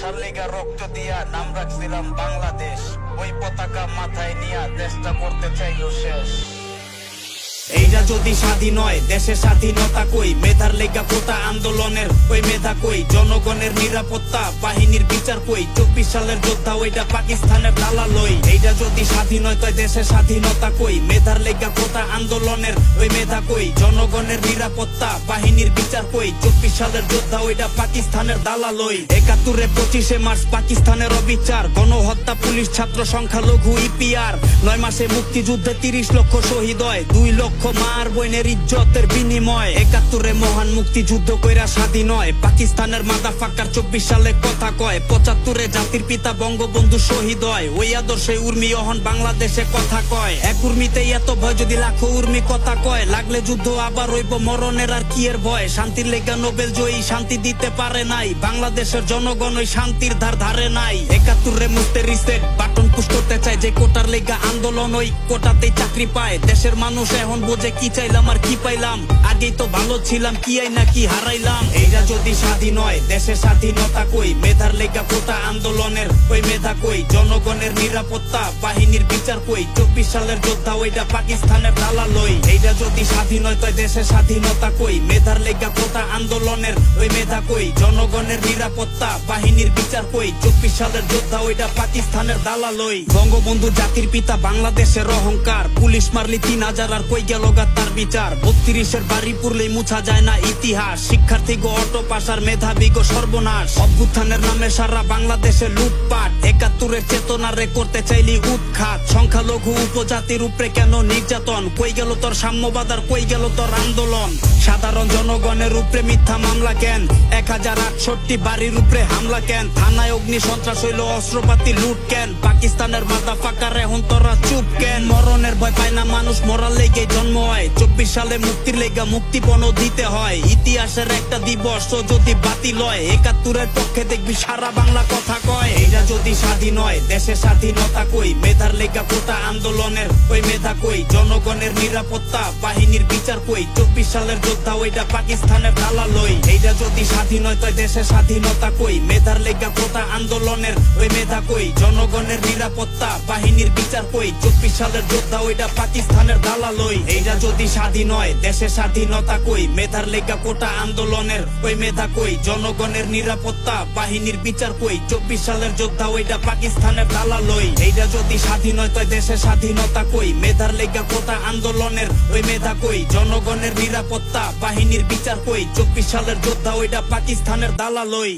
দেশার লিগা রক্ত দিয়া নাম রাখছিলাম বাংলাদেশ, ওই পতাকা মাথায় নিয়া দেশটা করতে চাইলো শেষ। এইটা যদি স্বাধীন হয় দেশের স্বাধীনতা কই, মেধার লেগা কোটা আন্দোলনের ওই মেধা কই, জনগণের নিরাপত্তা বাহিনীর বিচার কই, 24 সালের যোদ্ধা ওইটা পাকিস্তানের দালালই। এইটা যদি স্বাধীন হয় তাই দেশের স্বাধীনতা কই, মেধার লেগা কোটা আন্দোলনের ওই মেধা কই, জনগণের নিরাপত্তা বাহিনীর বিচার কই, 24 সালের যোদ্ধা ওইটা পাকিস্তানের দালালই। 71 25 মার্চ পাকিস্তানের অবিচার, গণহত্যা পুলিশ ছাত্র সংখ্যালঘু ইপিআর, 9 মাসে মুক্তিযুদ্ধে 30 লক্ষ শহীদ হয়, 2 লক্ষ মার বোনের ইজ্জতের বিনিময়। 71 মহান মুক্তিযুদ্ধ কইরা স্বাধীন হয় পাকিস্তানের মাদারফাকার, 24 সালে কথা কয়। 75 জাতির পিতা বঙ্গবন্ধু শহীদ হয়, ওই আদর্শে উর্মি অহন বাংলাদেশে কথা কয়। এক উর্মিতেই এত ভয় যদি লাখো উর্মি কথা কয়, লাগলে যুদ্ধ আবার হইব মরণের আর কি এর ভয়। শান্তির লেগা নোবেল জয়ী শান্তি দিতে পারে নাই, বাংলাদেশের জনগণ ওই শান্তির ধার ধারে নাই। 71 মুস্তে রিসেট বাটন পুশ করতে চায়, যে কোটার লেগা আন্দোলন ওই কোটাতেই চাকরি পায়। দেশের মানুষ এখন বোঝে কি চাইলাম আর কি পাইলাম, আগেই তো ভালো ছিলাম কি আই না কি হারাইলাম। এইটা যদি স্বাধীন হয় দেশের স্বাধীনতা কই, মেধার লেগা কোটা আন্দোলনের ওই মেধা কই, জনগণের নিরাপত্তা বাহিনীর বিচার কই, 24 সালের যোদ্ধা ওইটা পাকিস্তানের দালালই। এইটা যদি স্বাধীন হয় তাই দেশের স্বাধীনতা কই, মেধার লেগা কোটা আন্দোলনের ওই মেধা কই, জনগণের নিরাপত্তা বাহিনীর বিচার কই, 24 সালের যোদ্ধা ওইটা পাকিস্তানের দালালই। বঙ্গবন্ধু জাতির পিতা বাংলাদেশের অহংকার, পুলিশ মারলি 3000 আর কই গেল তার বিচার। 32 বাড়ি পুরলেই মুছা যায় না ইতিহাস, শিক্ষার্থী গো অটো পাশার মেধাবী গো সর্বনাশ। অভ্যুত্থানের নামে সারা বাংলাদেশে লুটপাট, 71 চেতনারে করতে চাইলি উৎখাত। সংখ্যালঘু উপজাতির উপরে কেন নির্যাতন, কই গেল তোর সাম্যবাদ আর কই গেল তোর আন্দোলন। সাধারণ জনগণের উপরে মিথ্যা মামলা কেন, 1068 বাড়ির উপরে হামলা কেন, থানায় অগ্নি সন্ত্রাস হইল অস্ত্রপাতি লুট কেন, পাকিস্তানের মাদারফাকার এখন তোরা চুপ কেন। মরণের ভয় পায় না মানুষ, মরার লেগে জন্ম হয়, 24 সালে মুক্তির লেগা মুক্তিপণ দিতে হয়। ইতিহাসের একটা দিবস যদি বাতিল হয়, 71 পক্ষে দেখবি সারা বাংলা কথা কয়। এইটা যদি স্বাধীন হয় দেশের স্বাধীনতা কই, মেধার লেগা কোটা আন্দোলনের ওই মেধা কই, জনগণের নিরাপত্তা বাহিনীর বিচার কই, 24 সালের যোদ্ধা ওইটা পাকিস্তানের দালালই। এইটা যদি স্বাধীন হয় তাই দেশের স্বাধীনতা কই, মেধার লেগা কোটা আন্দোলনের ওই মেধা কই, জনগণের নিরাপত্তা বাহিনীর বিচার কই, 24 সালের যোদ্ধা ওইটা পাকিস্তানের দালালই। এইটা যদি স্বাধীন হয় দেশের স্বাধীনতা কই, মেধার লেগা কোটা আন্দোলনের ওই মেধা কই, জনগণের নিরাপত্তা বাহিনীর বিচার কই, 24 সালের যোদ্ধা ওইটা পাকিস্তানের দালালই। এইটা যদি স্বাধীন হয় তাই দেশের স্বাধীনতা কই, মেধার লেগা কোটা আন্দোলনের ওই মেধা কই, জনগণের নিরাপত্তা বাহিনীর বিচার কই, 24 সালের যোদ্ধা ওইটা পাকিস্তানের দালালই।